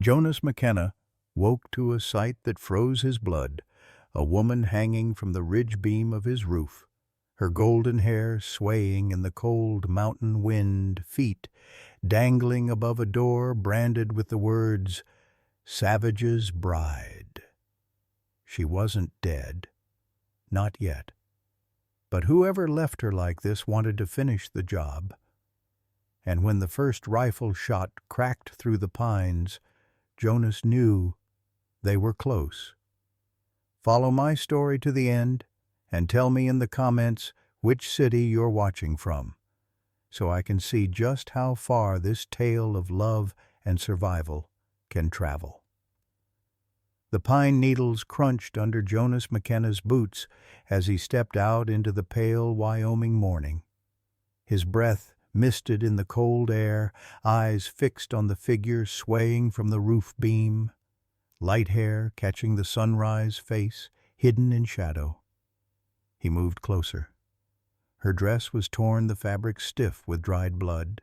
Jonas McKenna woke to a sight that froze his blood, a woman hanging from the ridge beam of his roof, her golden hair swaying in the cold mountain wind, feet dangling above a door branded with the words, "Savage's Bride." She wasn't dead. Not yet. But whoever left her like this wanted to finish the job. And when the first rifle shot cracked through the pines, Jonas knew they were close. Follow my story to the end and tell me in the comments which city you're watching from, so I can see just how far this tale of love and survival can travel. The pine needles crunched under Jonas McKenna's boots as he stepped out into the pale Wyoming morning. His breath misted in the cold air, eyes fixed on the figure swaying from the roof beam, light hair catching the sunrise face hidden in shadow. He moved closer. Her dress was torn, the fabric stiff with dried blood.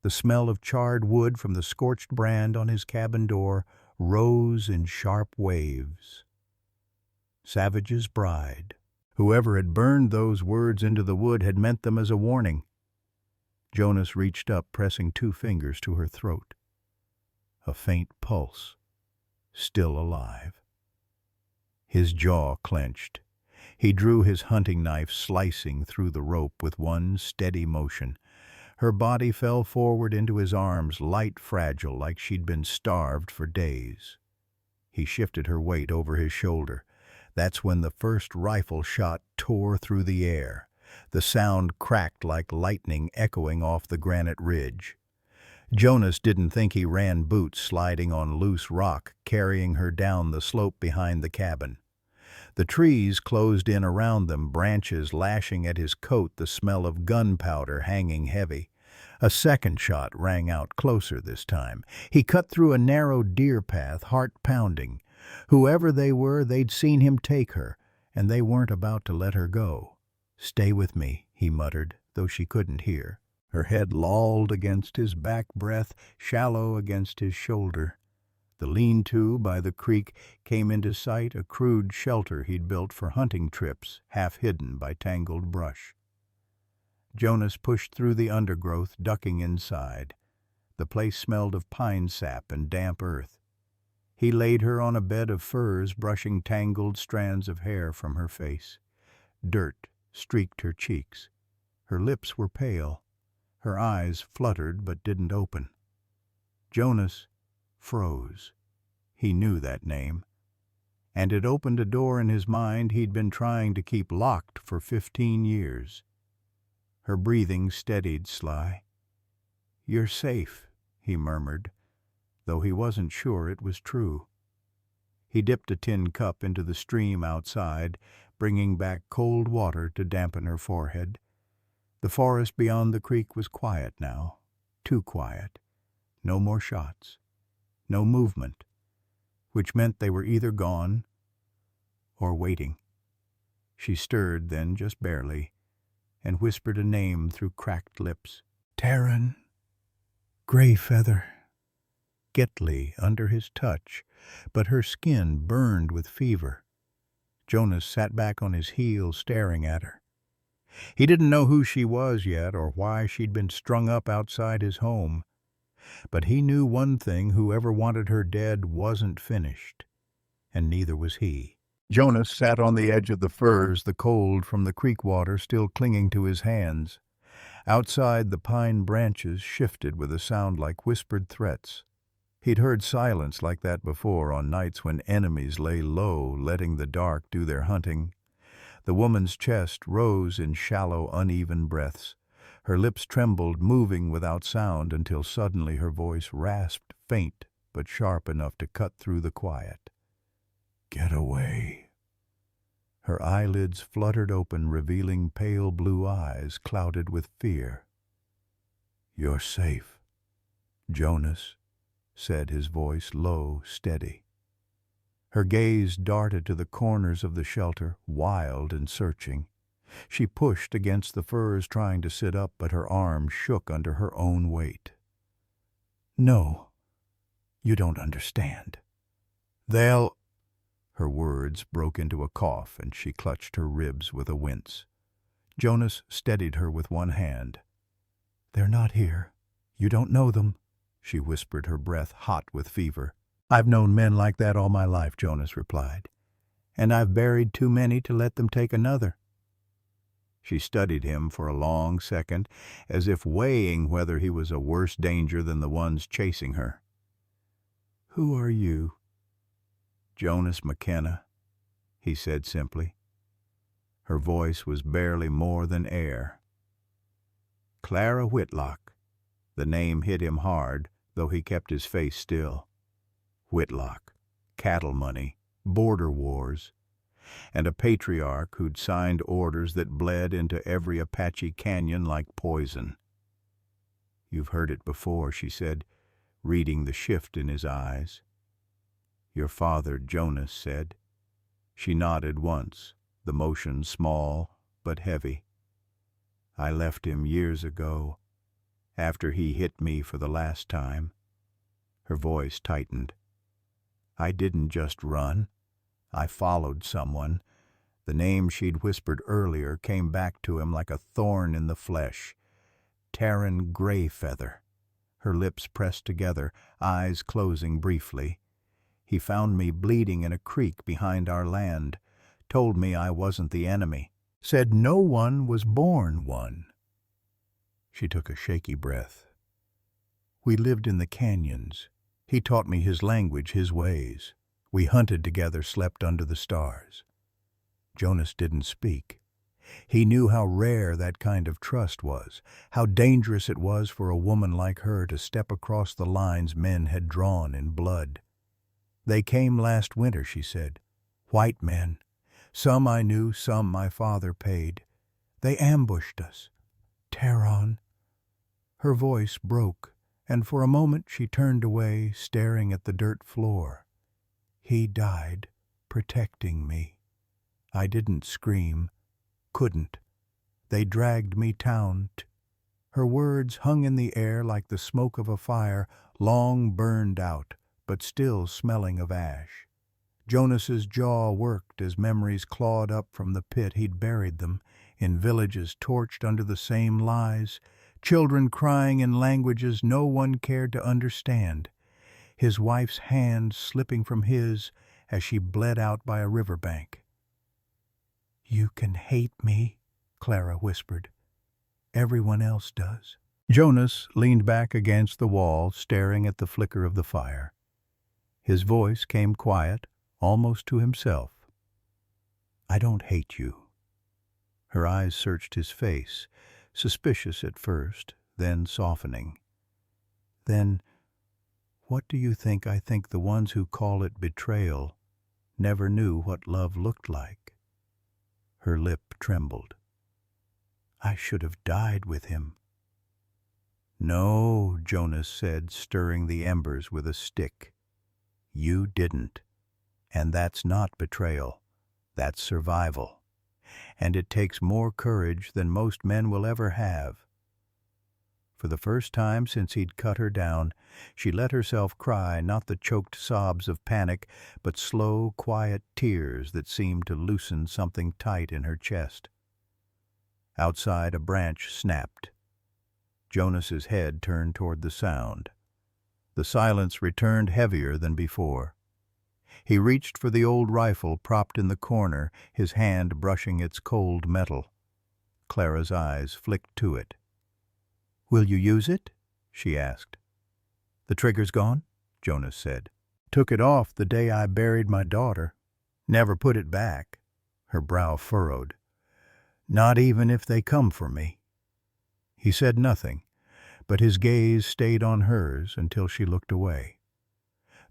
The smell of charred wood from the scorched brand on his cabin door rose in sharp waves. Savage's Bride. Whoever had burned those words into the wood had meant them as a warning. Jonas reached up, pressing 2 fingers to her throat. A faint pulse. Still alive. His jaw clenched. He drew his hunting knife, slicing through the rope with one steady motion. Her body fell forward into his arms, light, fragile, like she'd been starved for days. He shifted her weight over his shoulder. That's when the first rifle shot tore through the air. The sound cracked like lightning echoing off the granite ridge. Jonas didn't think he ran boots sliding on loose rock, carrying her down the slope behind the cabin. The trees closed in around them, branches lashing at his coat, the smell of gunpowder hanging heavy. A second shot rang out, closer this time. He cut through a narrow deer path, heart pounding. Whoever they were, they'd seen him take her, and they weren't about to let her go. "Stay with me," he muttered, though she couldn't hear. Her head lolled against his back, breath shallow against his shoulder. The lean-to by the creek came into sight, a crude shelter he'd built for hunting trips, half hidden by tangled brush. Jonas pushed through the undergrowth, ducking inside. The place smelled of pine sap and damp earth. He laid her on a bed of furs, brushing tangled strands of hair from her face. Dirt streaked her cheeks. Her lips were pale. Her eyes fluttered but didn't open. Jonas froze. He knew that name, and it opened a door in his mind he'd been trying to keep locked for 15 years. Her breathing steadied, sly. "You're safe," he murmured, though he wasn't sure it was true. He dipped a tin cup into the stream outside, bringing back cold water to dampen her forehead. The forest beyond the creek was quiet now, too quiet. No more shots. No movement, which meant they were either gone or waiting. She stirred then, just barely, and whispered a name through cracked lips. "Taryn." Greyfeather. Gently under his touch, but her skin burned with fever. Jonas sat back on his heels, staring at her. He didn't know who she was yet or why she'd been strung up outside his home. But he knew one thing: whoever wanted her dead wasn't finished, and neither was he. Jonas sat on the edge of the firs, the cold from the creek water still clinging to his hands. Outside, the pine branches shifted with a sound like whispered threats. He'd heard silence like that before on nights when enemies lay low, letting the dark do their hunting. The woman's chest rose in shallow, uneven breaths. Her lips trembled, moving without sound, until suddenly her voice rasped, faint but sharp enough to cut through the quiet. "Get away." Her eyelids fluttered open, revealing pale blue eyes clouded with fear. "You're safe, Jonas," said his voice, low, steady. Her gaze darted to the corners of the shelter, wild and searching. She pushed against the firs, trying to sit up, but her arms shook under her own weight. "No, You don't understand. They'll—" Her words broke into a cough, and she clutched her ribs with a wince. Jonas steadied her with one hand. "They're not here. You don't know them," she whispered, her breath hot with fever. "I've known men like that all my life," Jonas replied, "and I've buried too many to let them take another." She studied him for a long second, as if weighing whether he was a worse danger than the ones chasing her. "Who are you?" "Jonas McKenna," he said simply. Her voice was barely more than air. "Clara Whitlock." The name hit him hard, though he kept his face still. Whitlock, cattle money, border wars, and a patriarch who'd signed orders that bled into every Apache canyon like poison. "You've heard it before," she said, reading the shift in his eyes. "Your father, Jonas, said." She nodded once, the motion small but heavy. "I left him years ago, after he hit me for the last time." Her voice tightened. "I didn't just run. I followed someone." The name she'd whispered earlier came back to him like a thorn in the flesh. Taryn Greyfeather. Her lips pressed together, eyes closing briefly. "He found me bleeding in a creek behind our land, told me I wasn't the enemy, said no one was born one." She took a shaky breath. "We lived in the canyons. He taught me his language, his ways. We hunted together, slept under the stars." Jonas didn't speak. He knew how rare that kind of trust was, how dangerous it was for a woman like her to step across the lines men had drawn in blood. "They came last winter," she said. "White men. Some I knew, some my father paid. They ambushed us. Tehran." Her voice broke, and for a moment she turned away, staring at the dirt floor. "He died, protecting me. I didn't scream. Couldn't. They dragged me down." Her words hung in the air like the smoke of a fire, long burned out, but still smelling of ash. Jonas's jaw worked as memories clawed up from the pit he'd buried them, in villages torched under the same lies, children crying in languages no one cared to understand, his wife's hand slipping from his as she bled out by a riverbank. "You can hate me," Clara whispered. "Everyone else does." Jonas leaned back against the wall, staring at the flicker of the fire. His voice came quiet, almost to himself. "I don't hate you." Her eyes searched his face, suspicious at first, then softening. "Then, what do you think I think the ones who call it betrayal never knew what love looked like?" Her lip trembled. "I should have died with him." "No," Jonas said, stirring the embers with a stick. "You didn't. And that's not betrayal. That's survival. And it takes more courage than most men will ever have." For the first time since he'd cut her down, she let herself cry, not the choked sobs of panic, but slow, quiet tears that seemed to loosen something tight in her chest. Outside, a branch snapped. Jonas's head turned toward the sound. The silence returned heavier than before. He reached for the old rifle propped in the corner, his hand brushing its cold metal. Clara's eyes flicked to it. "Will you use it?" she asked. "The trigger's gone," Jonas said. "Took it off the day I buried my daughter. Never put it back." Her brow furrowed. "Not even if they come for me." He said nothing, but his gaze stayed on hers until she looked away.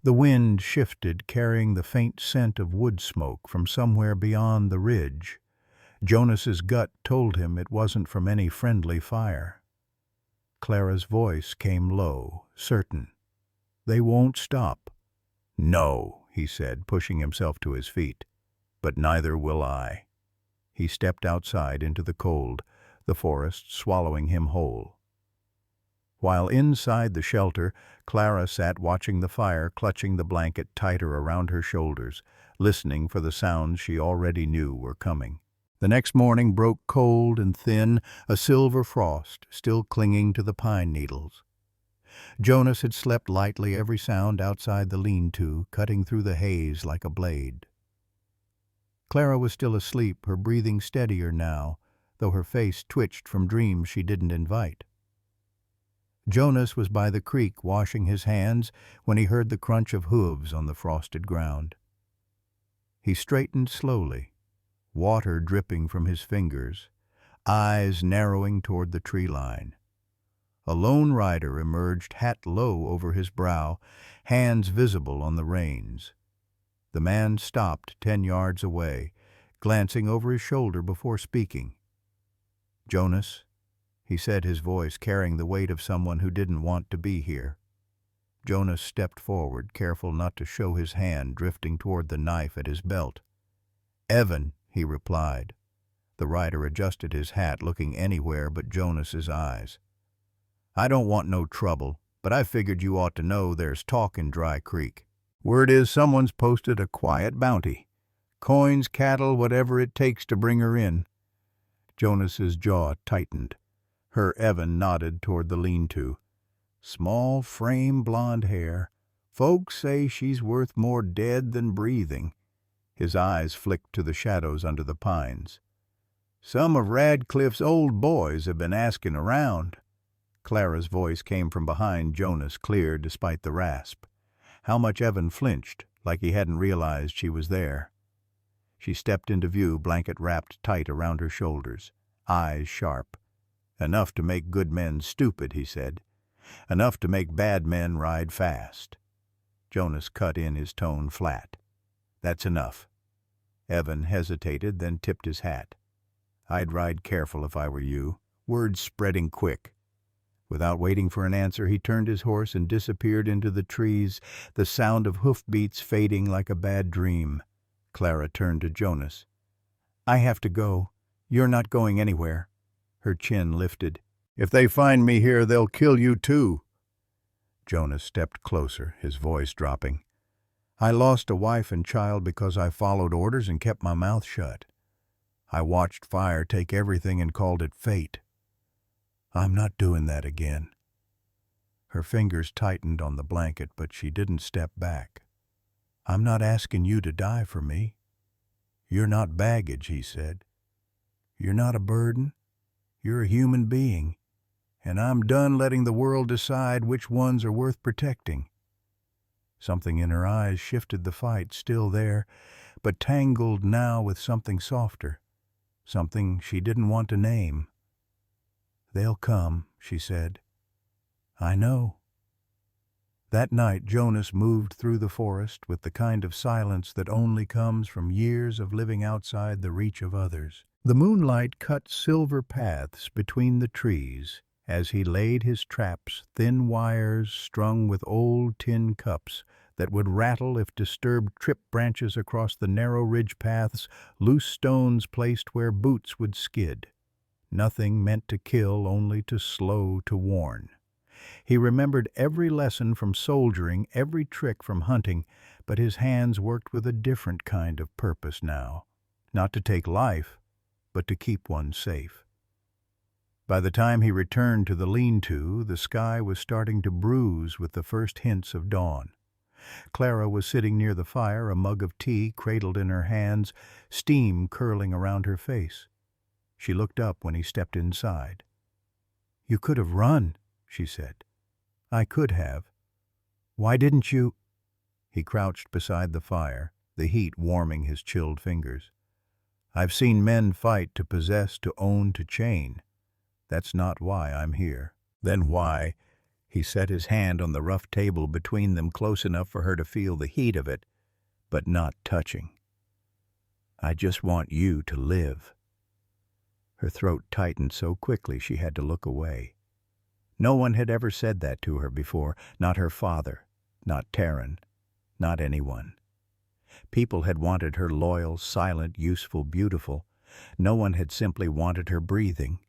The wind shifted, carrying the faint scent of wood smoke from somewhere beyond the ridge. Jonas's gut told him it wasn't from any friendly fire. Clara's voice came low, certain. "They won't stop." "No," he said, pushing himself to his feet. "But neither will I." He stepped outside into the cold, the forest swallowing him whole. While inside the shelter, Clara sat watching the fire, clutching the blanket tighter around her shoulders, listening for the sounds she already knew were coming. The next morning broke cold and thin, a silver frost still clinging to the pine needles. Jonas had slept lightly, every sound outside the lean-to cutting through the haze like a blade. Clara was still asleep, her breathing steadier now, though her face twitched from dreams she didn't invite. Jonas was by the creek washing his hands when he heard the crunch of hooves on the frosted ground. He straightened slowly, water dripping from his fingers, eyes narrowing toward the tree line. A lone rider emerged, hat low over his brow, hands visible on the reins. The man stopped 10 yards away, glancing over his shoulder before speaking. "Jonas," he said, his voice carrying the weight of someone who didn't want to be here. Jonas stepped forward, careful not to show his hand drifting toward the knife at his belt. "Evan," he replied. The rider adjusted his hat, looking anywhere but Jonas's eyes. "I don't want no trouble, but I figured you ought to know there's talk in Dry Creek. Word is someone's posted a quiet bounty. Coins, cattle, whatever it takes to bring her in." Jonas's jaw tightened. Her Evan nodded toward the lean-to. "Small frame, blonde hair. Folks say she's worth more dead than breathing." His eyes flicked to the shadows under the pines. "Some of Radcliffe's old boys have been asking around." Clara's voice came from behind Jonas, clear despite the rasp. How much Evan flinched, like he hadn't realized she was there. She stepped into view, blanket wrapped tight around her shoulders, eyes sharp. "Enough to make good men stupid," he said. "Enough to make bad men ride fast." Jonas cut in, his tone flat. "That's enough." Evan hesitated, then tipped his hat. "I'd ride careful if I were you. Word's spreading quick." Without waiting for an answer, he turned his horse and disappeared into the trees, the sound of hoofbeats fading like a bad dream. Clara turned to Jonas. "I have to go. You're not going anywhere." Her chin lifted. "If they find me here, they'll kill you too." Jonas stepped closer, his voice dropping. "I lost a wife and child because I followed orders and kept my mouth shut. I watched fire take everything and called it fate. I'm not doing that again." Her fingers tightened on the blanket, but she didn't step back. "I'm not asking you to die for me. You're not baggage," he said. "You're not a burden. You're a human being, and I'm done letting the world decide which ones are worth protecting." Something in her eyes shifted the fight, still there, but tangled now with something softer, something she didn't want to name. "They'll come," she said. "I know." That night Jonas moved through the forest with the kind of silence that only comes from years of living outside the reach of others. The moonlight cut silver paths between the trees as he laid his traps, thin wires strung with old tin cups that would rattle if disturbed, trip branches across the narrow ridge paths, loose stones placed where boots would skid. Nothing meant to kill, only to slow, to warn. He remembered every lesson from soldiering, every trick from hunting, but his hands worked with a different kind of purpose now. Not to take life, but to keep one safe. By the time he returned to the lean-to, the sky was starting to bruise with the first hints of dawn. Clara was sitting near the fire, a mug of tea cradled in her hands, steam curling around her face. She looked up when he stepped inside. "You could have run," she said. "I could have. Why didn't you?" He crouched beside the fire, the heat warming his chilled fingers. "I've seen men fight to possess, to own, to chain. That's not why I'm here." "Then why?" He set his hand on the rough table between them, close enough for her to feel the heat of it, but not touching. "I just want you to live." Her throat tightened so quickly she had to look away. No one had ever said that to her before, not her father, not Taryn, not anyone. People had wanted her loyal, silent, useful, beautiful. No one had simply wanted her breathing.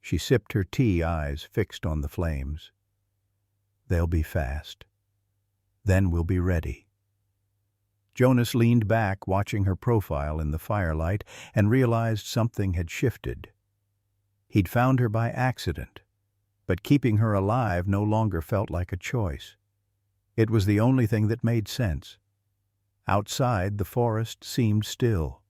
She sipped her tea, eyes fixed on the flames. They'll be fast. Then we'll be ready. Jonas leaned back, watching her profile in the firelight, and realized something had shifted. He'd found her by accident, but keeping her alive no longer felt like a choice. It was the only thing that made sense. Outside, the forest seemed still,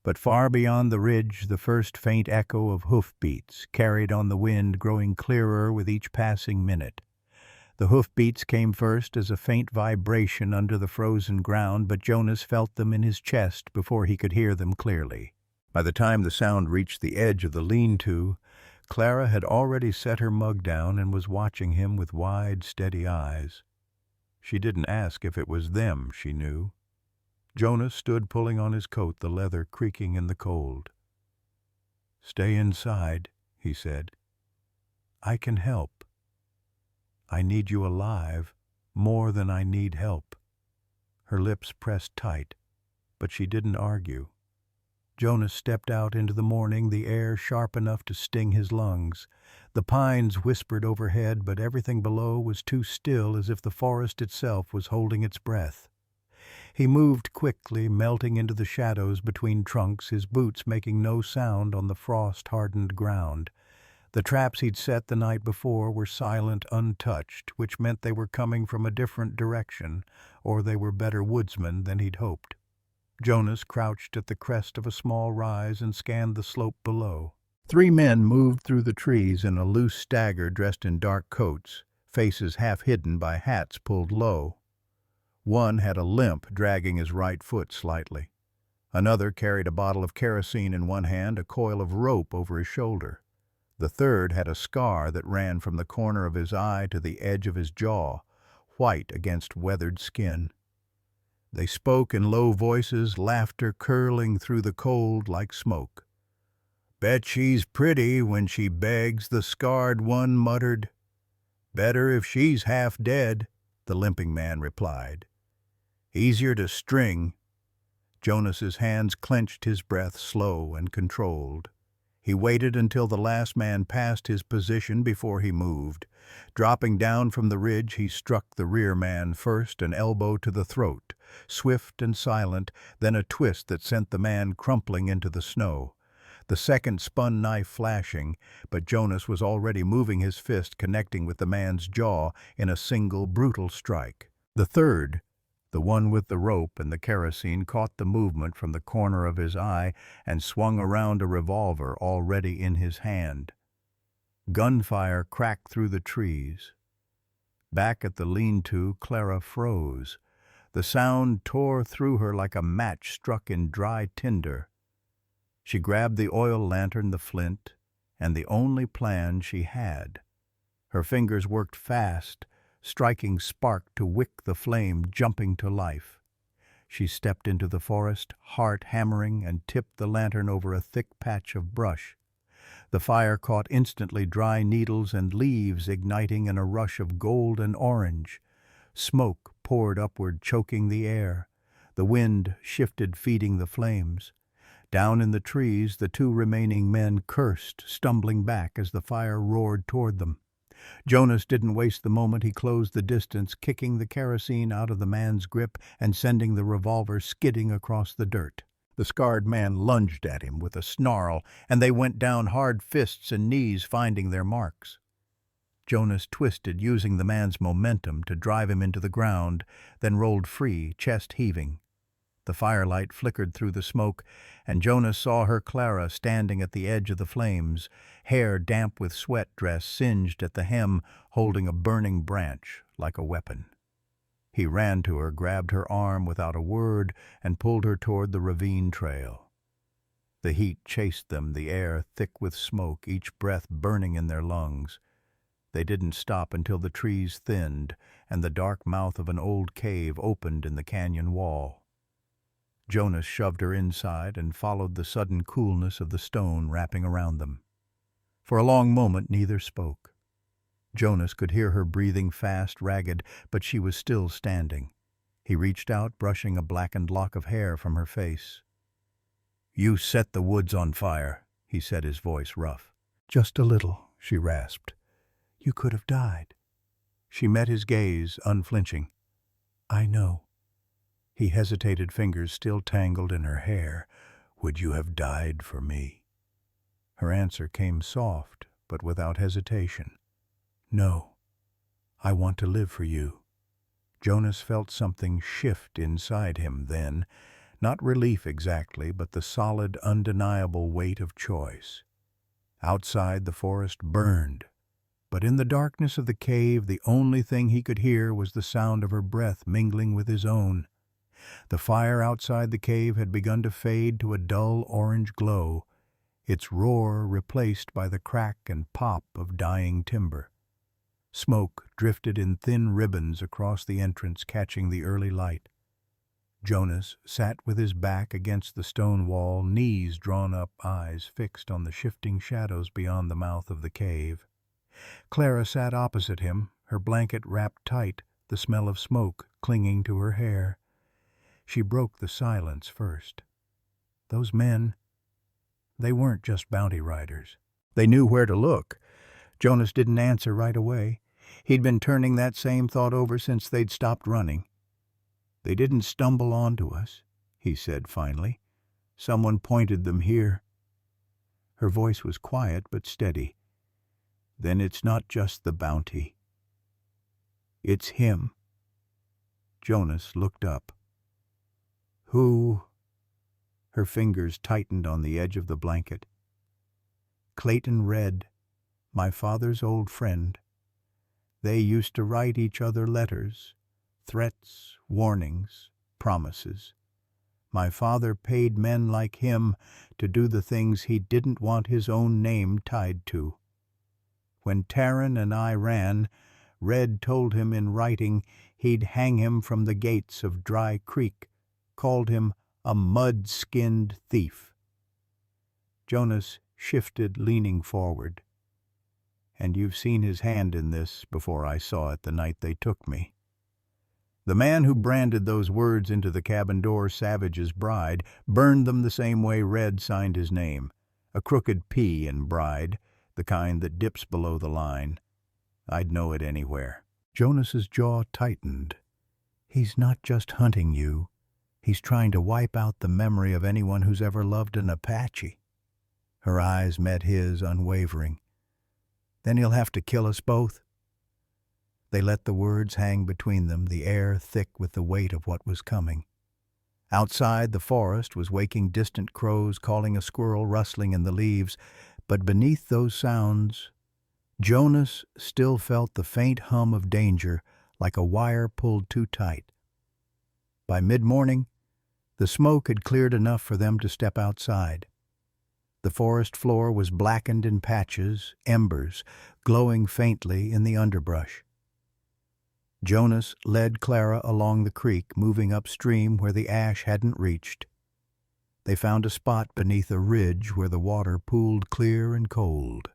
but far beyond the ridge the first faint echo of hoofbeats carried on the wind, growing clearer with each passing minute. The hoofbeats came first as a faint vibration under the frozen ground, but Jonas felt them in his chest before he could hear them clearly. By the time the sound reached the edge of the lean-to, Clara had already set her mug down and was watching him with wide, steady eyes. She didn't ask if it was them, she knew. Jonas stood pulling on his coat, the leather creaking in the cold. "Stay inside," he said. "I can help. I need you alive more than I need help." Her lips pressed tight, but she didn't argue. Jonas stepped out into the morning, the air sharp enough to sting his lungs. The pines whispered overhead, but everything below was too still, as if the forest itself was holding its breath. He moved quickly, melting into the shadows between trunks, his boots making no sound on the frost-hardened ground. The traps he'd set the night before were silent, untouched, which meant they were coming from a different direction, or they were better woodsmen than he'd hoped. Jonas crouched at the crest of a small rise and scanned the slope below. 3 men moved through the trees in a loose stagger, dressed in dark coats, faces half hidden by hats pulled low. One had a limp, dragging his right foot slightly. Another carried a bottle of kerosene in one hand, a coil of rope over his shoulder. The third had a scar that ran from the corner of his eye to the edge of his jaw, white against weathered skin. They spoke in low voices, laughter curling through the cold like smoke. "Bet she's pretty when she begs," the scarred one muttered. "Better if she's half dead," the limping man replied. "Easier to string." Jonas's hands clenched, his breath slow and controlled. He waited until the last man passed his position before he moved. Dropping down from the ridge, he struck the rear man first, an elbow to the throat, swift and silent, then a twist that sent the man crumpling into the snow. The second spun knife flashing, but Jonas was already moving his fist, connecting with the man's jaw in a single brutal strike. The third, the one with the rope and the kerosene, caught the movement from the corner of his eye and swung around, a revolver already in his hand. Gunfire cracked through the trees. Back at the lean-to, Clara froze. The sound tore through her like a match struck in dry tinder. She grabbed the oil lantern, the flint, and the only plan she had. Her fingers worked fast, striking spark to wick the flame, jumping to life. She stepped into the forest, heart hammering, and tipped the lantern over a thick patch of brush. The fire caught instantly, dry needles and leaves igniting in a rush of gold and orange. Smoke poured upward, choking the air. The wind shifted, feeding the flames. Down in the trees, the 2 remaining men cursed, stumbling back as the fire roared toward them. Jonas didn't waste the moment. He closed the distance, kicking the kerosene out of the man's grip and sending the revolver skidding across the dirt. The scarred man lunged at him with a snarl, and they went down, hard fists and knees finding their marks. Jonas twisted, using the man's momentum to drive him into the ground, then rolled free, chest heaving. The firelight flickered through the smoke, and Jonas saw her, Clara, standing at the edge of the flames, hair damp with sweat, dress singed at the hem, holding a burning branch like a weapon. He ran to her, grabbed her arm without a word, and pulled her toward the ravine trail. The heat chased them, the air thick with smoke, each breath burning in their lungs. They didn't stop until the trees thinned, and the dark mouth of an old cave opened in the canyon wall. Jonas shoved her inside and followed the sudden coolness of the stone wrapping around them. For a long moment neither spoke. Jonas could hear her breathing fast, ragged, but she was still standing. He reached out, brushing a blackened lock of hair from her face. "You set the woods on fire," he said, his voice rough. Just a little, she rasped. You could have died. She met his gaze, unflinching. I know. He hesitated, fingers still tangled in her hair. Would you have died for me? Her answer came soft, but without hesitation. No. I want to live for you. Jonas felt something shift inside him then, not relief exactly, but the solid, undeniable weight of choice. Outside, the forest burned, but in the darkness of the cave, the only thing he could hear was the sound of her breath mingling with his own. The fire outside the cave had begun to fade to a dull orange glow, its roar replaced by the crack and pop of dying timber. Smoke drifted in thin ribbons across the entrance, catching the early light. Jonas sat with his back against the stone wall, knees drawn up, eyes fixed on the shifting shadows beyond the mouth of the cave. Clara sat opposite him, her blanket wrapped tight, the smell of smoke clinging to her hair. She broke the silence first. Those men, they weren't just bounty riders. They knew where to look. Jonas didn't answer right away. He'd been turning that same thought over since they'd stopped running. They didn't stumble onto us, he said finally. Someone pointed them here. Her voice was quiet but steady. Then it's not just the bounty. It's him. Jonas looked up. Who? Her fingers tightened on the edge of the blanket. Clayton Red, my father's old friend. They used to write each other letters, threats, warnings, promises. My father paid men like him to do the things he didn't want his own name tied to. When Taryn and I ran, Red told him in writing he'd hang him from the gates of Dry Creek, called him a mud-skinned thief. Jonas shifted, leaning forward. And you've seen his hand in this before I saw it the night they took me. The man who branded those words into the cabin door, Savage's Bride, burned them the same way Red signed his name, a crooked P in Bride, the kind that dips below the line. I'd know it anywhere. Jonas's jaw tightened. He's not just hunting you. He's trying to wipe out the memory of anyone who's ever loved an Apache. Her eyes met his, unwavering. Then he'll have to kill us both. They let the words hang between them, the air thick with the weight of what was coming. Outside, the forest was waking distant crows, calling a squirrel, rustling in the leaves. But beneath those sounds, Jonas still felt the faint hum of danger, like a wire pulled too tight. By mid-morning, the smoke had cleared enough for them to step outside. The forest floor was blackened in patches, embers, glowing faintly in the underbrush. Jonas led Clara along the creek, moving upstream where the ash hadn't reached. They found a spot beneath a ridge where the water pooled clear and cold.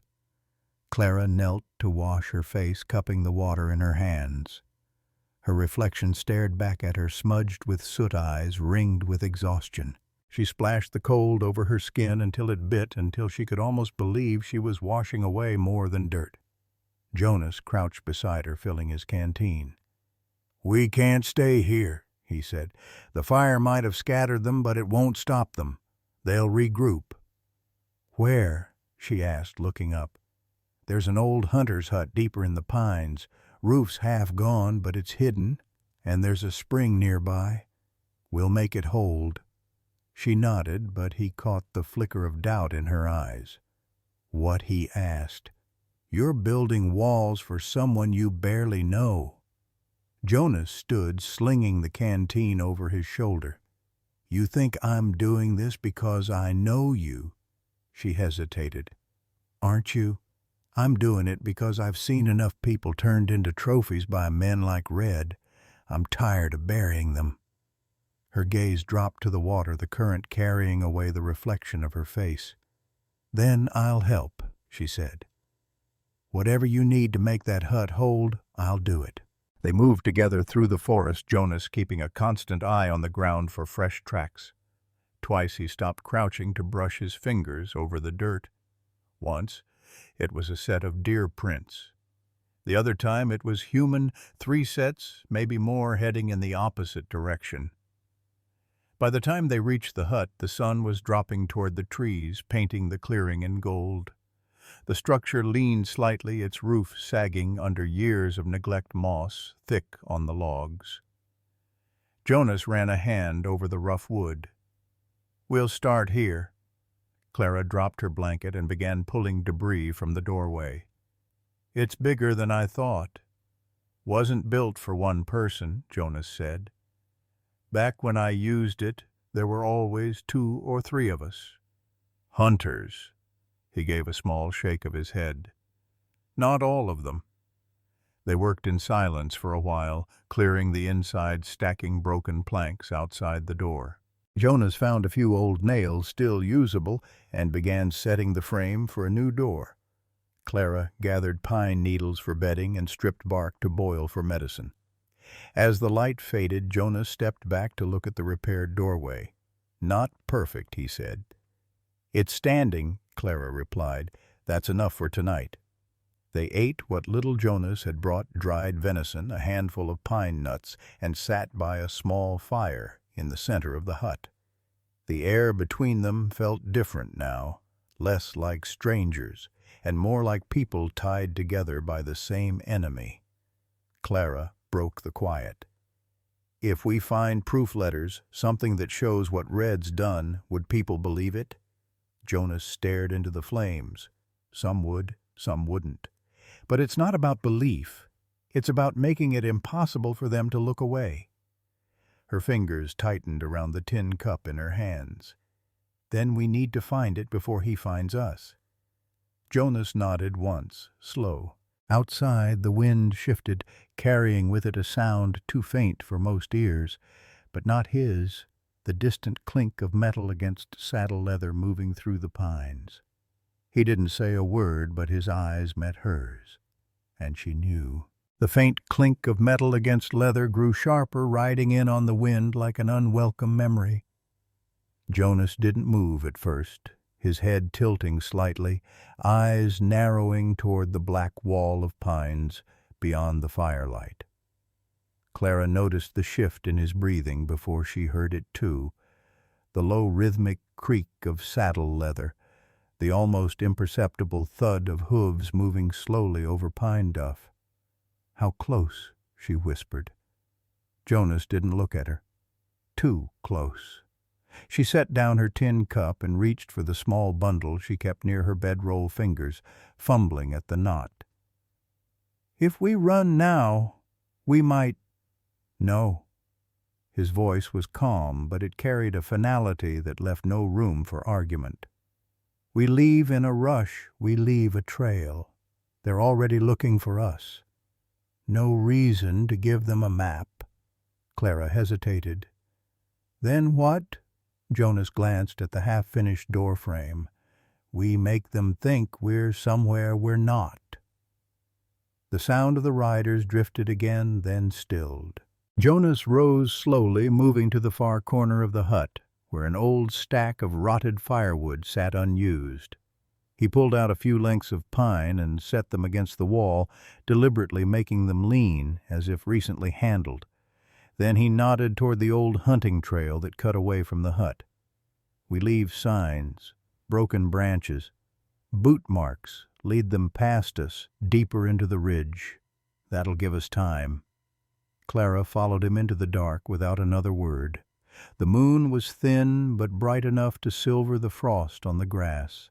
Clara knelt to wash her face, cupping the water in her hands. Her reflection stared back at her, smudged with soot eyes, ringed with exhaustion. She splashed the cold over her skin until it bit, until she could almost believe she was washing away more than dirt. Jonas crouched beside her, filling his canteen. "We can't stay here," he said. "The fire might have scattered them, but it won't stop them. They'll regroup." "Where?" she asked, looking up. "There's an old hunter's hut deeper in the pines. Roof's half gone, but it's hidden, and there's a spring nearby. We'll make it hold." She nodded, but he caught the flicker of doubt in her eyes. What he asked? "You're building walls for someone you barely know." Jonas stood, slinging the canteen over his shoulder. "You think I'm doing this because I know you?" She hesitated. "Aren't you? I'm doing it because I've seen enough people turned into trophies by men like Red. I'm tired of burying them." Her gaze dropped to the water, the current carrying away the reflection of her face. "Then I'll help," she said. "Whatever you need to make that hut hold, I'll do it." They moved together through the forest, Jonas keeping a constant eye on the ground for fresh tracks. Twice he stopped crouching to brush his fingers over the dirt. Once, It was a set of deer prints. The other time it was human, 3 sets, maybe more, heading in the opposite direction. By the time they reached the hut, the sun was dropping toward the trees, painting the clearing in gold. The structure leaned slightly, its roof sagging under years of neglect, moss thick on the logs. Jonas ran a hand over the rough wood. "We'll start here." Clara dropped her blanket and began pulling debris from the doorway. "It's bigger than I thought." "Wasn't built for one person," Jonas said. "Back when I used it, there were always 2 or 3 of us." "Hunters." He gave a small shake of his head. "Not all of them." They worked in silence for a while, clearing the inside, stacking broken planks outside the door. Jonas found a few old nails still usable and began setting the frame for a new door. Clara gathered pine needles for bedding and stripped bark to boil for medicine. As the light faded, Jonas stepped back to look at the repaired doorway. "Not perfect," he said. "It's standing," Clara replied. "That's enough for tonight." They ate what little Jonas had brought: dried venison, a handful of pine nuts, and sat by a small fire in the center of the hut. The air between them felt different now, less like strangers, and more like people tied together by the same enemy. Clara broke the quiet. "If we find proof letters, something that shows what Red's done, would people believe it?" Jonas stared into the flames. Some would, some wouldn't. But it's not about belief. It's about making it impossible for them to look away. Her fingers tightened around the tin cup in her hands. "Then we need to find it before he finds us." Jonas nodded once, slow. Outside, the wind shifted, carrying with it a sound too faint for most ears, but not his, the distant clink of metal against saddle leather moving through the pines. He didn't say a word, but his eyes met hers, and she knew. The faint clink of metal against leather grew sharper, riding in on the wind like an unwelcome memory. Jonas didn't move at first, his head tilting slightly, eyes narrowing toward the black wall of pines beyond the firelight. Clara noticed the shift in his breathing before she heard it too, the low rhythmic creak of saddle leather, the almost imperceptible thud of hooves moving slowly over pine duff. "How close," she whispered. Jonas didn't look at her. Too close. She set down her tin cup and reached for the small bundle she kept near her bedroll fingers, fumbling at the knot. "If we run now, we might—" "No." His voice was calm, but it carried a finality that left no room for argument. "We leave in a rush, we leave a trail. They're already looking for us. No reason to give them a map." Clara hesitated. "Then what?" Jonas glanced at the half-finished door frame. "We make them think we're somewhere we're not." The sound of the riders drifted again, then stilled. Jonas rose slowly, moving to the far corner of the hut, where an old stack of rotted firewood sat unused. He pulled out a few lengths of pine and set them against the wall, deliberately making them lean, as if recently handled. Then he nodded toward the old hunting trail that cut away from the hut. "We leave signs, broken branches. Boot marks lead them past us, deeper into the ridge. That'll give us time." Clara followed him into the dark without another word. The moon was thin, but bright enough to silver the frost on the grass.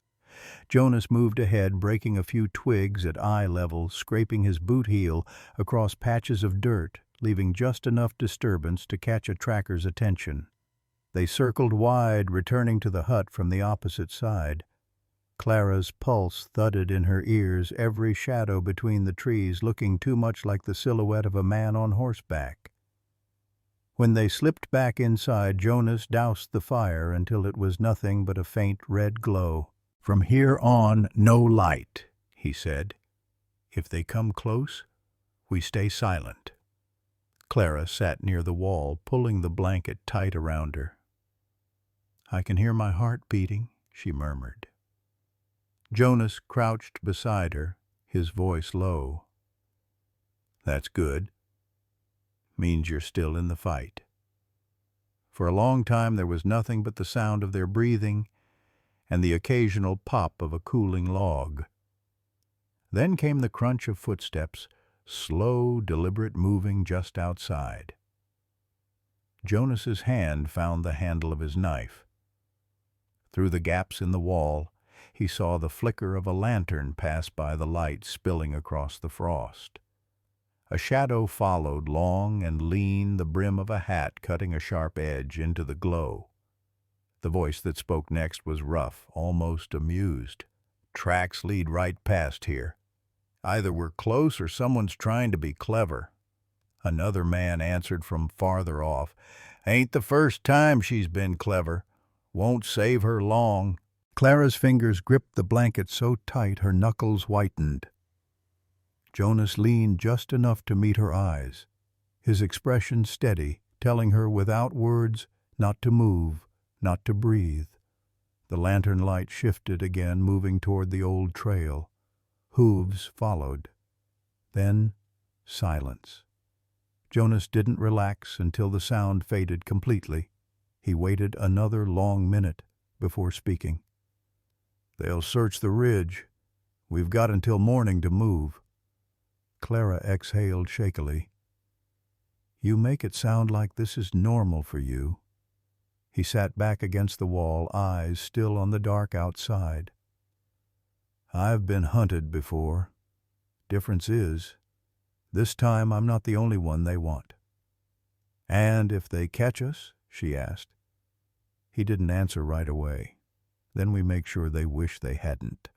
Jonas moved ahead, breaking a few twigs at eye level, scraping his boot heel across patches of dirt, leaving just enough disturbance to catch a tracker's attention. They circled wide, returning to the hut from the opposite side. Clara's pulse thudded in her ears, every shadow between the trees looking too much like the silhouette of a man on horseback. When they slipped back inside, Jonas doused the fire until it was nothing but a faint red glow. "From here on, no light," he said. "If they come close, we stay silent." Clara sat near the wall, pulling the blanket tight around her. "I can hear my heart beating," she murmured. Jonas crouched beside her, his voice low. "That's good. Means you're still in the fight." For a long time there was nothing but the sound of their breathing and the occasional pop of a cooling log. Then came the crunch of footsteps, slow, deliberate moving just outside. Jonas's hand found the handle of his knife. Through the gaps in the wall, he saw the flicker of a lantern pass by the light spilling across the frost. A shadow followed, long and lean, the brim of a hat cutting a sharp edge into the glow. The voice that spoke next was rough, almost amused. "Tracks lead right past here. Either we're close or someone's trying to be clever." Another man answered from farther off. "Ain't the first time she's been clever. Won't save her long." Clara's fingers gripped the blanket so tight her knuckles whitened. Jonas leaned just enough to meet her eyes, his expression steady, telling her without words not to move, not to breathe. The lantern light shifted again, moving toward the old trail. Hooves followed. Then silence. Jonas didn't relax until the sound faded completely. He waited another long minute before speaking. "They'll search the ridge. We've got until morning to move." Clara exhaled shakily. "You make it sound like this is normal for you." He sat back against the wall, eyes still on the dark outside. "I've been hunted before. Difference is, this time I'm not the only one they want." "And if they catch us?" she asked. He didn't answer right away. "Then we make sure they wish they hadn't."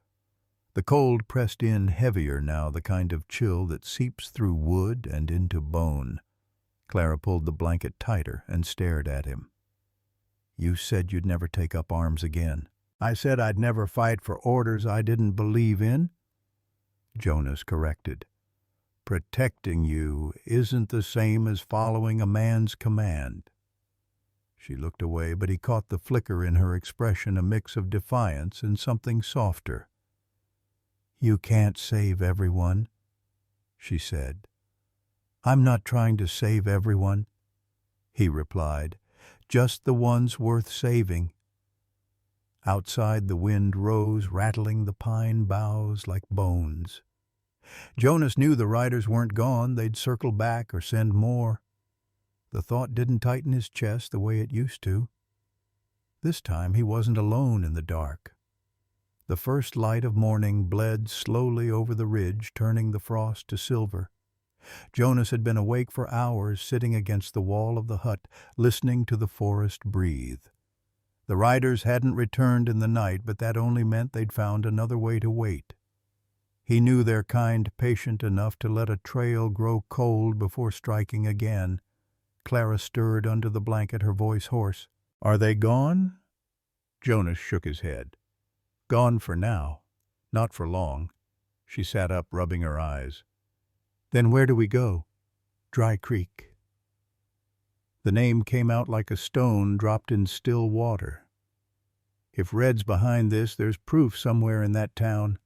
The cold pressed in heavier now, the kind of chill that seeps through wood and into bone. Clara pulled the blanket tighter and stared at him. "You said you'd never take up arms again." "I said I'd never fight for orders I didn't believe in," Jonas corrected. "Protecting you isn't the same as following a man's command." She looked away, but he caught the flicker in her expression, a mix of defiance and something softer. "You can't save everyone," she said. "I'm not trying to save everyone," he replied. "Just the ones worth saving." Outside the wind rose, rattling the pine boughs like bones. Jonas knew the riders weren't gone. They'd circle back or send more. The thought didn't tighten his chest the way it used to. This time he wasn't alone in the dark. The first light of morning bled slowly over the ridge, turning the frost to silver. Jonas had been awake for hours, sitting against the wall of the hut, listening to the forest breathe. The riders hadn't returned in the night, but that only meant they'd found another way to wait. He knew their kind patient enough to let a trail grow cold before striking again. Clara stirred under the blanket, her voice hoarse. "Are they gone?" Jonas shook his head. "Gone for now. Not for long." She sat up, rubbing her eyes. "Then where do we go?" "Dry Creek." The name came out like a stone dropped in still water. If Red's behind this, there's proof somewhere in that town.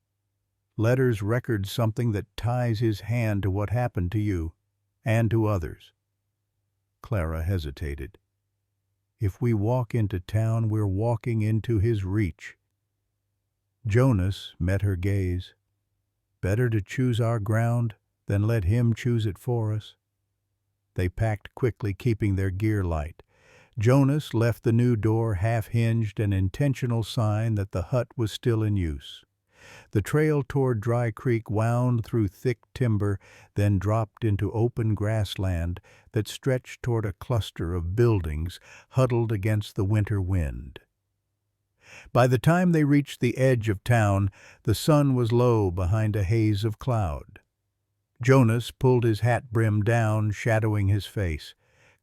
Letters, records, something that ties his hand to what happened to you and to others. Clara hesitated. "If we walk into town, we're walking into his reach." Jonas met her gaze. "Better to choose our ground than let him choose it for us." They packed quickly, keeping their gear light. Jonas left the new door half-hinged, an intentional sign that the hut was still in use. The trail toward Dry Creek wound through thick timber, then dropped into open grassland that stretched toward a cluster of buildings huddled against the winter wind. By the time they reached the edge of town, the sun was low behind a haze of cloud. Jonas pulled his hat brim down, shadowing his face.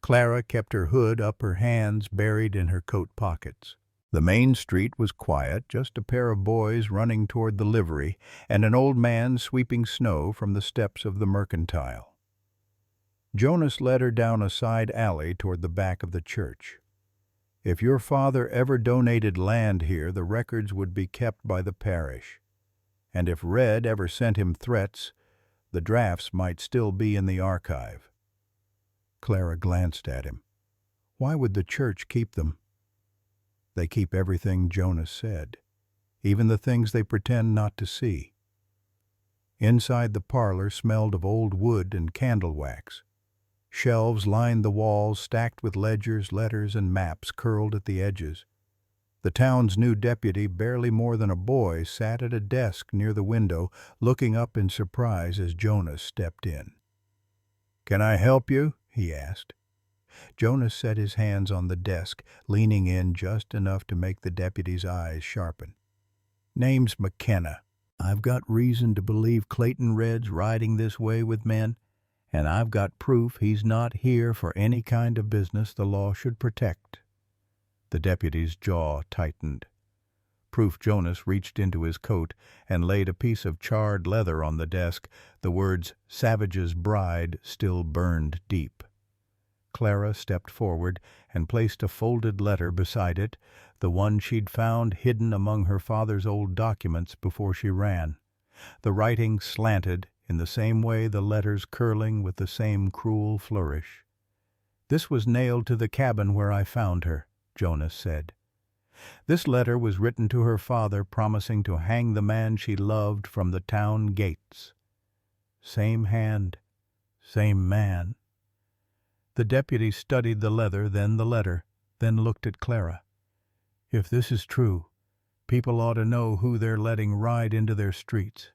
Clara kept her hood up, her hands buried in her coat pockets. The main street was quiet, just a pair of boys running toward the livery and an old man sweeping snow from the steps of the mercantile. Jonas led her down a side alley toward the back of the church. "If your father ever donated land here, the records would be kept by the parish." and if Red ever sent him threats, the drafts might still be in the archive. Clara glanced at him. Why would the church keep them? They keep everything Jonas said, even the things they pretend not to see. Inside the parlor smelled of old wood and candle wax. Shelves lined the walls, stacked with ledgers, letters, and maps curled at the edges. The town's new deputy, barely more than a boy, sat at a desk near the window, looking up in surprise as Jonas stepped in. "Can I help you?" he asked. Jonas set his hands on the desk, leaning in just enough to make the deputy's eyes sharpen. "Name's McKenna. I've got reason to believe Clayton Red's riding this way with men, and I've got proof he's not here for any kind of business the law should protect." The deputy's jaw tightened. Proof Jonas reached into his coat and laid a piece of charred leather on the desk. The words "Savage's Bride" still burned deep. Clara stepped forward and placed a folded letter beside it, the one she'd found hidden among her father's old documents before she ran. The writing slanted, in the same way the letters curling with the same cruel flourish. "This was nailed to the cabin where I found her," Jonas said. "This letter was written to her father promising to hang the man she loved from the town gates. Same hand, same man." The deputy studied the leather, then the letter, then looked at Clara. "If this is true, people ought to know who they're letting ride into their streets."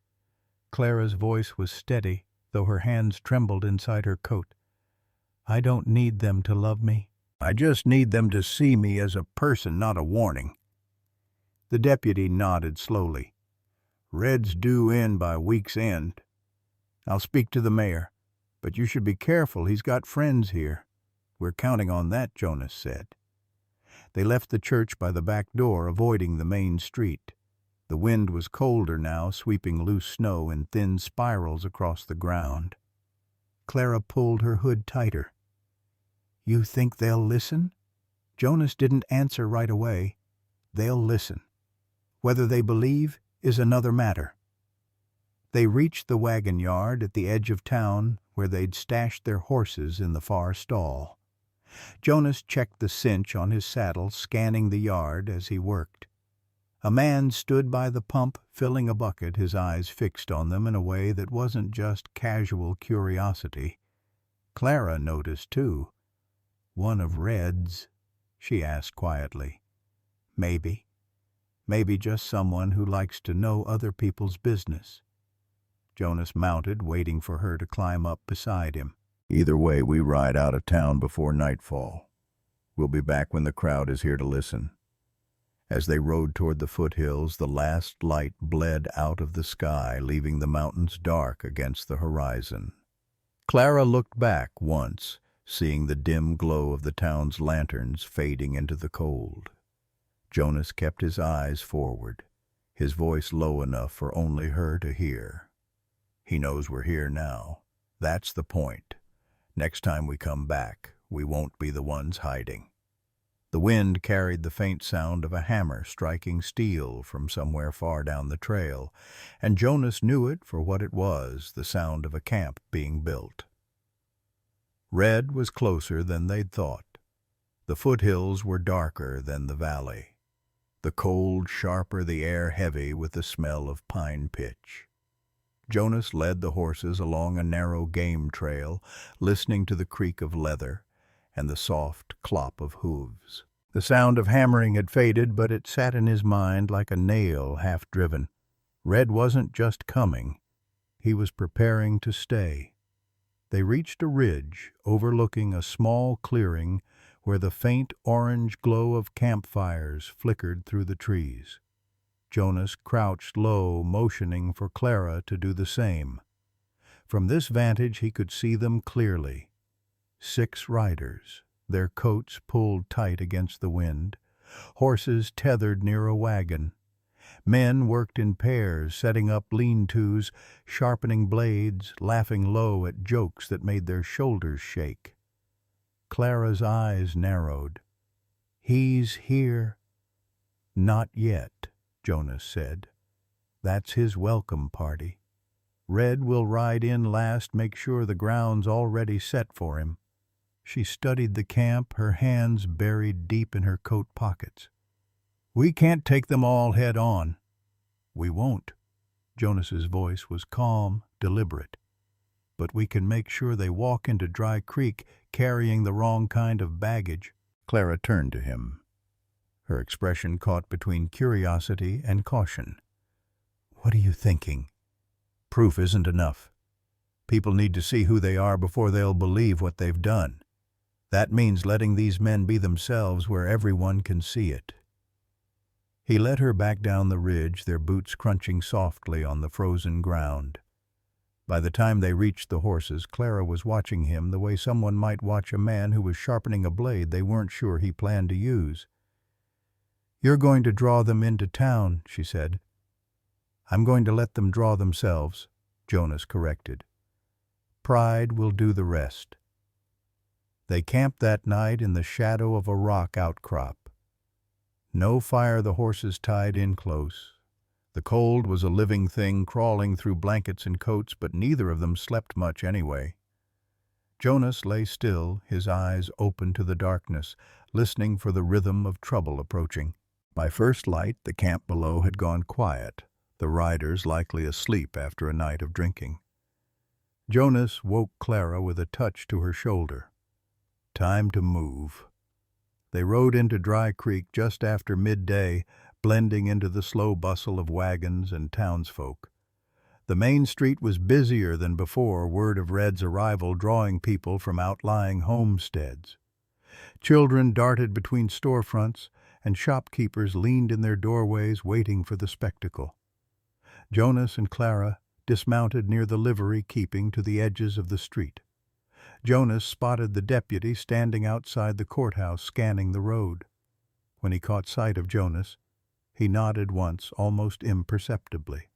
Clara's voice was steady, though her hands trembled inside her coat. "I don't need them to love me. I just need them to see me as a person, not a warning." The deputy nodded slowly. "Red's due in by week's end. I'll speak to the mayor, but you should be careful. He's got friends here." "We're counting on that," Jonas said. They left the church by the back door, avoiding the main street. The wind was colder now, sweeping loose snow in thin spirals across the ground. Clara pulled her hood tighter. "You think they'll listen?" Jonas didn't answer right away. "They'll listen. Whether they believe is another matter." They reached the wagon yard at the edge of town where they'd stashed their horses in the far stall. Jonas checked the cinch on his saddle, scanning the yard as he worked. A man stood by the pump, filling a bucket, his eyes fixed on them in a way that wasn't just casual curiosity. Clara noticed, too. "One of Red's?" she asked quietly. "Maybe. Maybe just someone who likes to know other people's business." Jonas mounted, waiting for her to climb up beside him. "Either way, we ride out of town before nightfall. We'll be back when the crowd is here to listen." As they rode toward the foothills, the last light bled out of the sky, leaving the mountains dark against the horizon. Clara looked back once, seeing the dim glow of the town's lanterns fading into the cold. Jonas kept his eyes forward, his voice low enough for only her to hear. "He knows we're here now. That's the point. Next time we come back, we won't be the ones hiding." The wind carried the faint sound of a hammer striking steel from somewhere far down the trail, and Jonas knew it for what it was, the sound of a camp being built. Red was closer than they'd thought. The foothills were darker than the valley. The cold sharper, the air heavy with the smell of pine pitch. Jonas led the horses along a narrow game trail, listening to the creak of leather and the soft clop of hooves. The sound of hammering had faded, but it sat in his mind like a nail half-driven. Red wasn't just coming. He was preparing to stay. They reached a ridge overlooking a small clearing where the faint orange glow of campfires flickered through the trees. Jonas crouched low, motioning for Clara to do the same. From this vantage he could see them clearly. 6 riders, their coats pulled tight against the wind, horses tethered near a wagon. Men worked in pairs, setting up lean-tos, sharpening blades, laughing low at jokes that made their shoulders shake. Clara's eyes narrowed. "He's here." "Not yet," Jonas said. That's his welcome party. Red will ride in last, make sure the ground's already set for him. She studied the camp, her hands buried deep in her coat pockets. We can't take them all head on. We won't. Jonas's voice was calm, deliberate. But we can make sure they walk into Dry Creek carrying the wrong kind of baggage. Clara turned to him, her expression caught between curiosity and caution. What are you thinking? Proof isn't enough. People need to see who they are before they'll believe what they've done. That means letting these men be themselves where everyone can see it. He led her back down the ridge, their boots crunching softly on the frozen ground. By the time they reached the horses, Clara was watching him the way someone might watch a man who was sharpening a blade they weren't sure he planned to use. You're going to draw them into town, she said. I'm going to let them draw themselves, Jonas corrected. Pride will do the rest. They camped that night in the shadow of a rock outcrop. No fire, the horses tied in close. The cold was a living thing crawling through blankets and coats, but neither of them slept much anyway. Jonas lay still, his eyes open to the darkness, listening for the rhythm of trouble approaching. By first light, the camp below had gone quiet, the riders likely asleep after a night of drinking. Jonas woke Clara with a touch to her shoulder. Time to move. They rode into Dry Creek just after midday, blending into the slow bustle of wagons and townsfolk. The main street was busier than before, word of Red's arrival drawing people from outlying homesteads. Children darted between storefronts, and shopkeepers leaned in their doorways waiting for the spectacle. Jonas and Clara dismounted near the livery keeping to the edges of the street. Jonas spotted the deputy standing outside the courthouse scanning the road. When he caught sight of Jonas, he nodded once, almost imperceptibly.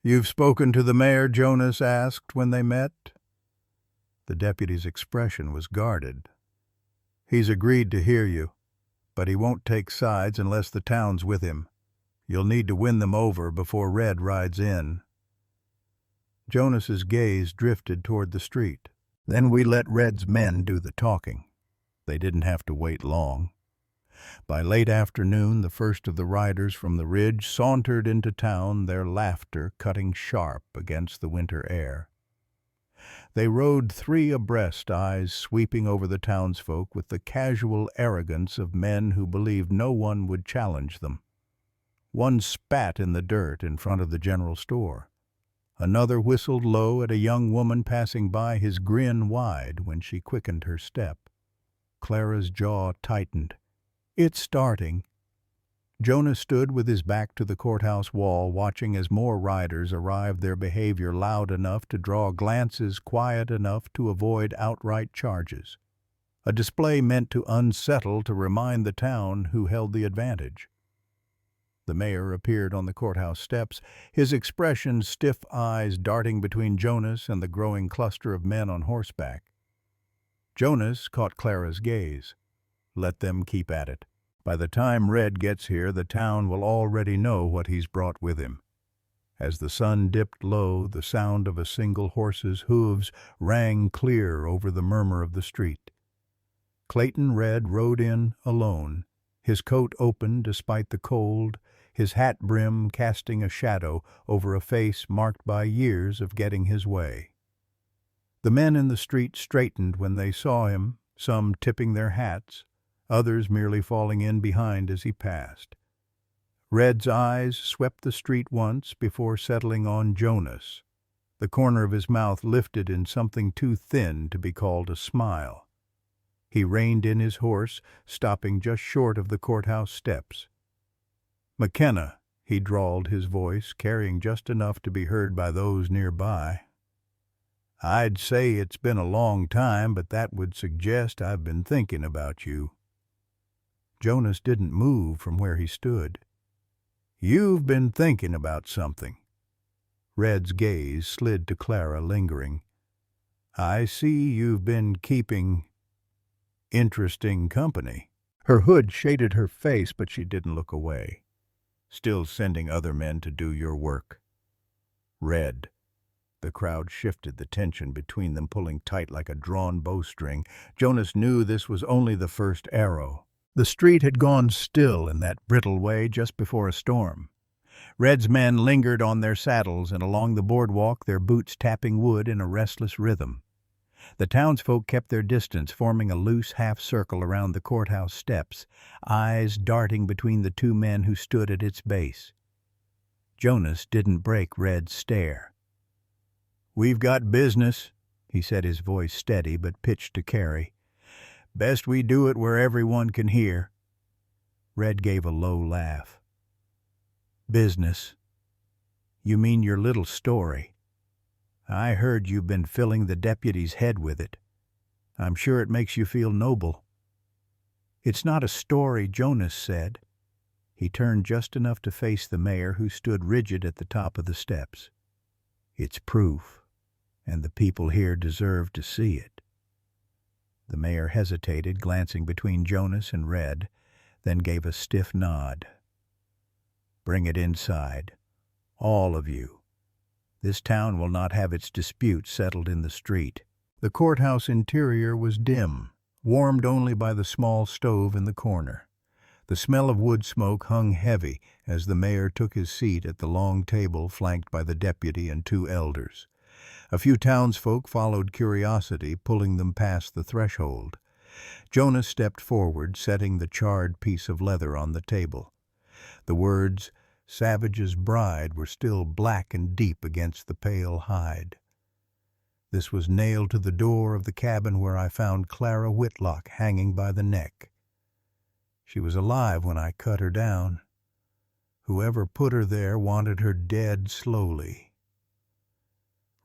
"You've spoken to the mayor?" Jonas asked when they met. The deputy's expression was guarded. "He's agreed to hear you, but he won't take sides unless the town's with him. You'll need to win them over before Red rides in." Jonas's gaze drifted toward the street. "Then we let Red's men do the talking." They didn't have to wait long. By late afternoon, the first of the riders from the ridge sauntered into town, their laughter cutting sharp against the winter air. They rode 3 abreast, eyes sweeping over the townsfolk with the casual arrogance of men who believed no one would challenge them. One spat in the dirt in front of the general store. Another whistled low at a young woman passing by, his grin wide when she quickened her step. Clara's jaw tightened. It's starting. Jonas stood with his back to the courthouse wall, watching as more riders arrived, their behavior loud enough to draw glances, quiet enough to avoid outright charges. A display meant to unsettle, to remind the town who held the advantage. The mayor appeared on the courthouse steps, his expression stiff eyes darting between Jonas and the growing cluster of men on horseback. Jonas caught Clara's gaze. Let them keep at it. By the time Red gets here, the town will already know what he's brought with him. As the sun dipped low, the sound of a single horse's hooves rang clear over the murmur of the street. Clayton Red rode in alone, his coat open despite the cold, his hat brim casting a shadow over a face marked by years of getting his way. The men in the street straightened when they saw him, some tipping their hats, others merely falling in behind as he passed. Red's eyes swept the street once before settling on Jonas. The corner of his mouth lifted in something too thin to be called a smile. He reined in his horse, stopping just short of the courthouse steps. "McKenna," he drawled, his voice carrying just enough to be heard by those nearby. "I'd say it's been a long time, but that would suggest I've been thinking about you." Jonas didn't move from where he stood. "You've been thinking about something." Red's gaze slid to Clara, lingering. "I see you've been keeping interesting company." Her hood shaded her face, but she didn't look away. still sending other men to do your work. Red. The crowd shifted, the tension between them pulling tight like a drawn bowstring. Jonas knew this was only the first arrow. The street had gone still in that brittle way just before a storm. Red's men lingered on their saddles and along the boardwalk, their boots tapping wood in a restless rhythm. The townsfolk kept their distance, forming a loose half-circle around the courthouse steps, eyes darting between the two men who stood at its base. Jonas didn't break Red's stare. "We've got business," he said, his voice steady but pitched to carry. "Best we do it where everyone can hear." Red gave a low laugh. "Business? You mean your little story? I heard you've been filling the deputy's head with it. I'm sure it makes you feel noble." "It's not a story," Jonas said. He turned just enough to face the mayor, who stood rigid at the top of the steps. "It's proof, and the people here deserve to see it." The mayor hesitated, glancing between Jonas and Red, then gave a stiff nod. "Bring it inside, all of you. This town will not have its disputes settled in the street." The courthouse interior was dim, warmed only by the small stove in the corner. The smell of wood smoke hung heavy as the mayor took his seat at the long table flanked by the deputy and two elders. A few townsfolk followed curiosity, pulling them past the threshold. Jonas stepped forward, setting the charred piece of leather on the table. The words, "Savage's Bride," were still black and deep against the pale hide. "This was nailed to the door of the cabin where I found Clara Whitlock hanging by the neck. She was alive when I cut her down. Whoever put her there wanted her dead slowly."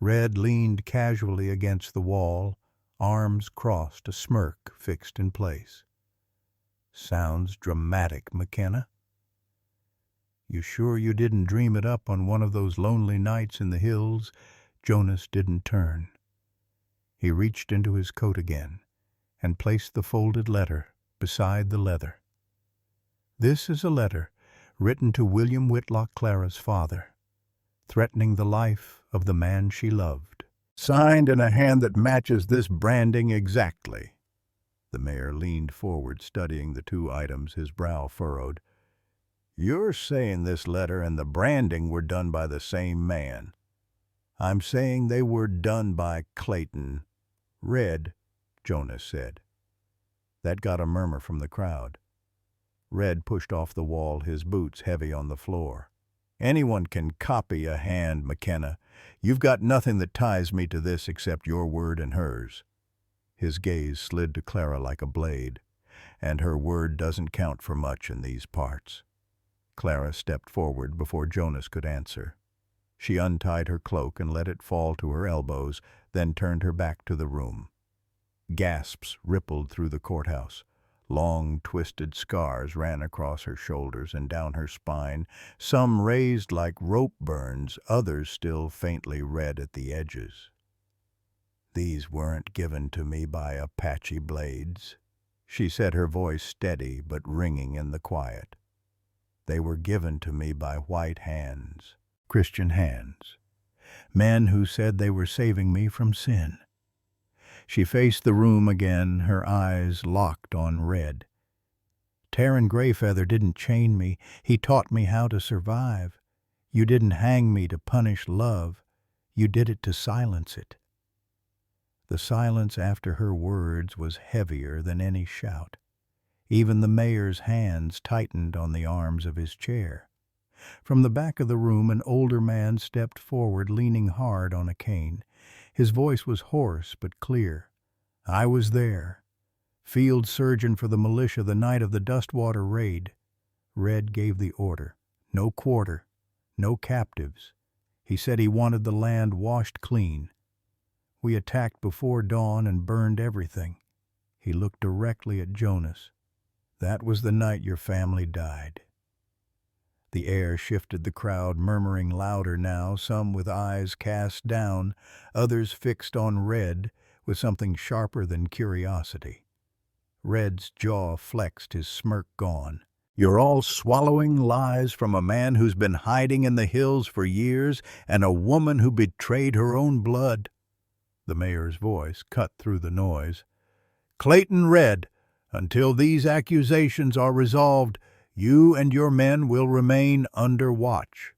Red leaned casually against the wall, arms crossed, a smirk fixed in place. "Sounds dramatic, McKenna. You sure you didn't dream it up on one of those lonely nights in the hills?" Jonas didn't turn. He reached into his coat again and placed the folded letter beside the leather. "This is a letter written to William Whitlock, Clara's father, threatening the life of the man she loved. Signed in a hand that matches this branding exactly." The mayor leaned forward, studying the two items, his brow furrowed. "You're saying this letter and the branding were done by the same man?" "I'm saying they were done by Clayton." "Red," Jonas said. That got a murmur from the crowd. Red pushed off the wall, his boots heavy on the floor. "Anyone can copy a hand, McKenna. You've got nothing that ties me to this except your word and hers." His gaze slid to Clara like a blade. "And her word doesn't count for much in these parts." Clara stepped forward before Jonas could answer. She untied her cloak and let it fall to her elbows, then turned her back to the room. Gasps rippled through the courthouse. Long, twisted scars ran across her shoulders and down her spine, some raised like rope burns, others still faintly red at the edges. "These weren't given to me by Apache blades," she said, her voice steady but ringing in the quiet. "They were given to me by white hands, Christian hands, men who said they were saving me from sin." She faced the room again, her eyes locked on Red. "Taryn Greyfeather didn't chain me. He taught me how to survive. You didn't hang me to punish love. You did it to silence it." The silence after her words was heavier than any shout. Even the mayor's hands tightened on the arms of his chair. From the back of the room, an older man stepped forward, leaning hard on a cane. His voice was hoarse but clear. "I was there. Field surgeon for the militia the night of the Dustwater raid." Red gave the order. "No quarter. No captives. He said he wanted the land washed clean. We attacked before dawn and burned everything." He looked directly at Jonas. "That was the night your family died." The air shifted, the crowd murmuring louder now, some with eyes cast down, others fixed on Red with something sharper than curiosity. Red's jaw flexed, his smirk gone. You're all swallowing lies from a man who's been hiding in the hills for years and a woman who betrayed her own blood." The mayor's voice cut through the noise. "Clayton Red, until these accusations are resolved, you and your men will remain under watch."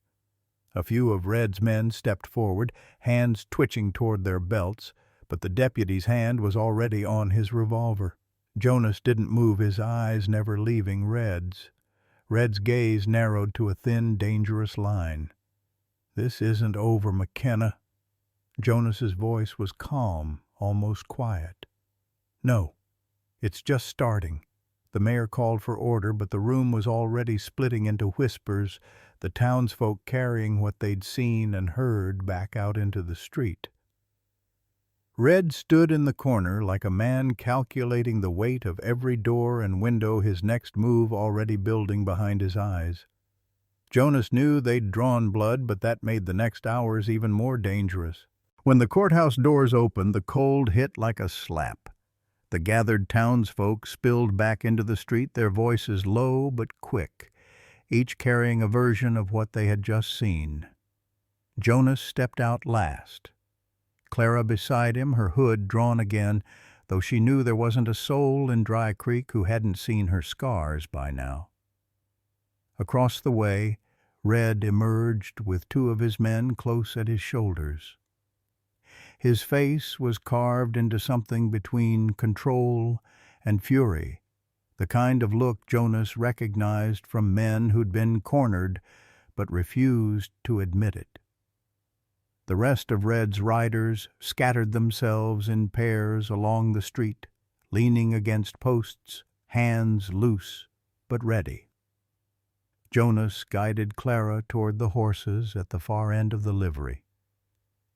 A few of Red's men stepped forward, hands twitching toward their belts, but the deputy's hand was already on his revolver. Jonas didn't move his eyes, never leaving Red's. Red's gaze narrowed to a thin, dangerous line. "This isn't over, McKenna." Jonas's voice was calm, almost quiet. "No, it's just starting." The mayor called for order, but the room was already splitting into whispers, the townsfolk carrying what they'd seen and heard back out into the street. Red stood in the corner like a man calculating the weight of every door and window, his next move already building behind his eyes. Jonas knew they'd drawn blood, but that made the next hours even more dangerous. When the courthouse doors opened, the cold hit like a slap. The gathered townsfolk spilled back into the street, their voices low but quick, each carrying a version of what they had just seen. Jonas stepped out last. Clara beside him, her hood drawn again, though she knew there wasn't a soul in Dry Creek who hadn't seen her scars by now. Across the way, Red emerged with two of his men close at his shoulders. His face was carved into something between control and fury, the kind of look Jonas recognized from men who'd been cornered but refused to admit it. The rest of Red's riders scattered themselves in pairs along the street, leaning against posts, hands loose but ready. Jonas guided Clara toward the horses at the far end of the livery.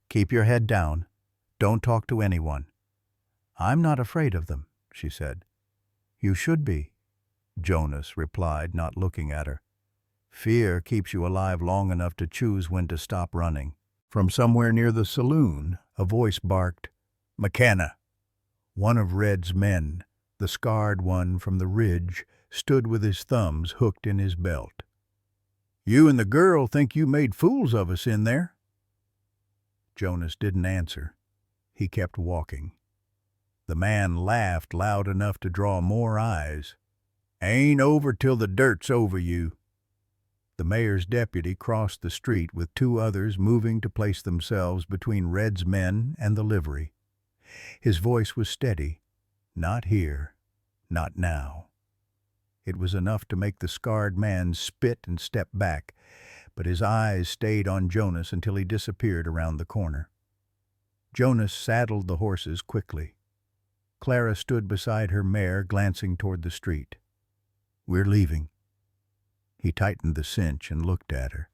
"Keep your head down. Don't talk to anyone." "I'm not afraid of them," she said. "You should be," Jonas replied, not looking at her. "Fear keeps you alive long enough to choose when to stop running." From somewhere near the saloon, a voice barked, "McKenna!" One of Red's men, the scarred one from the ridge, stood with his thumbs hooked in his belt. "You and the girl think you made fools of us in there?" Jonas didn't answer. He kept walking. The man laughed loud enough to draw more eyes. "Ain't over till the dirt's over you." The mayor's deputy crossed the street with two others moving to place themselves between Red's men and the livery. His voice was steady. "Not here. Not now." It was enough to make the scarred man spit and step back, but his eyes stayed on Jonas until he disappeared around the corner. Jonas saddled the horses quickly. Clara stood beside her mare, glancing toward the street. "We're leaving." He tightened the cinch and looked at her.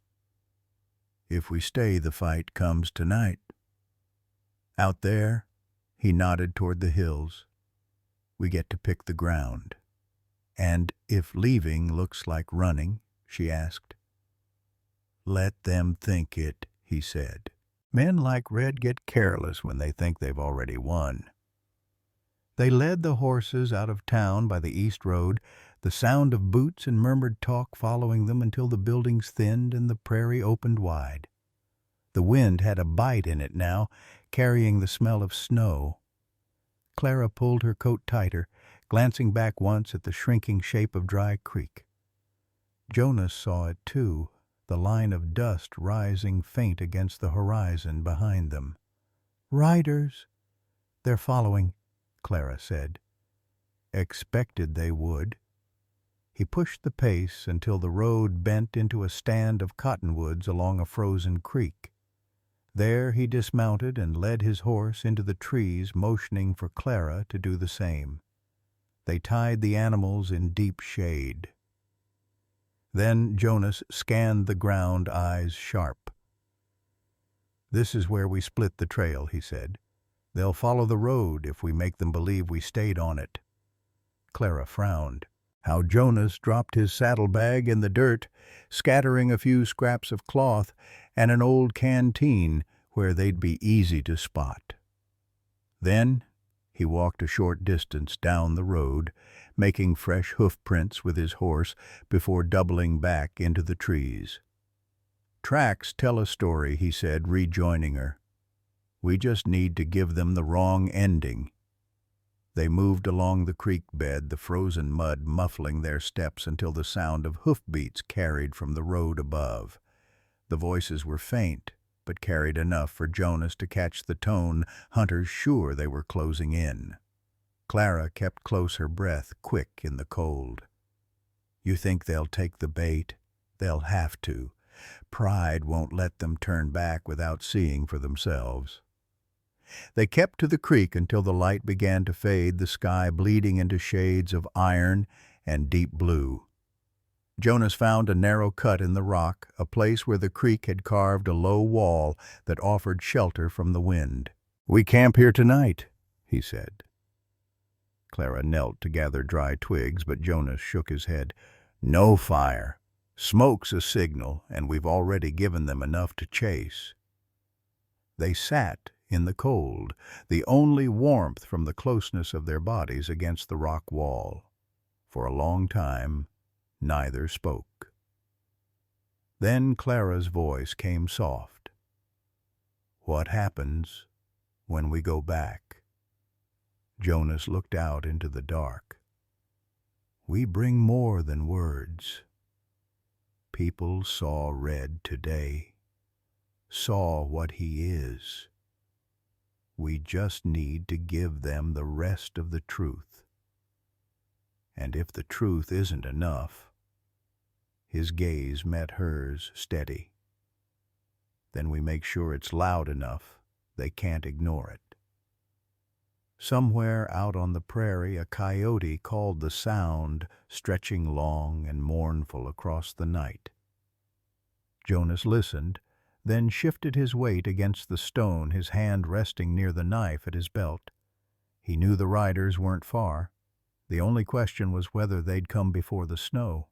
"If we stay, the fight comes tonight." "Out there," he nodded toward the hills, "we get to pick the ground." "And if leaving looks like running?" she asked. "Let them think it," he said. Men like Red get careless when they think they've already won. They led the horses out of town by the east road, the sound of boots and murmured talk following them until the buildings thinned and the prairie opened wide. The wind had a bite in it now, carrying the smell of snow. Clara pulled her coat tighter, glancing back once at the shrinking shape of Dry Creek. Jonas saw it too, the line of dust rising faint against the horizon behind them. "Riders!" "They're following," Clara said. Expected they would. He pushed the pace until the road bent into a stand of cottonwoods along a frozen creek. There he dismounted and led his horse into the trees, motioning for Clara to do the same. They tied the animals in deep shade. Then Jonas scanned the ground, eyes sharp. "This is where we split the trail," he said. "They'll follow the road if we make them believe we stayed on it." Clara frowned. How Jonas dropped his saddlebag in the dirt, scattering a few scraps of cloth and an old canteen where they'd be easy to spot. Then he walked a short distance down the road, making fresh hoof prints with his horse before doubling back into the trees. "Tracks tell a story," he said, rejoining her. "We just need to give them the wrong ending." They moved along the creek bed, the frozen mud muffling their steps until the sound of hoofbeats carried from the road above. The voices were faint, but carried enough for Jonas to catch the tone, hunters sure they were closing in. Clara kept close her breath, quick in the cold. "You think they'll take the bait? They'll have to. Pride won't let them turn back without seeing for themselves." They kept to the creek until the light began to fade, the sky bleeding into shades of iron and deep blue. Jonas found a narrow cut in the rock, a place where the creek had carved a low wall that offered shelter from the wind. "We camp here tonight," he said. Clara knelt to gather dry twigs, but Jonas shook his head. "No fire. Smoke's a signal, and we've already given them enough to chase." They sat in the cold, the only warmth from the closeness of their bodies against the rock wall. For a long time, neither spoke. Then Clara's voice came soft. "What happens when we go back?" Jonas looked out into the dark. "We bring more than words. People saw Red today, saw what he is. We just need to give them the rest of the truth. And if the truth isn't enough," his gaze met hers steady, "then we make sure it's loud enough they can't ignore it." Somewhere out on the prairie, a coyote called the sound, stretching long and mournful across the night. Jonas listened, then shifted his weight against the stone, his hand resting near the knife at his belt. He knew the riders weren't far. The only question was whether they'd come before the snow.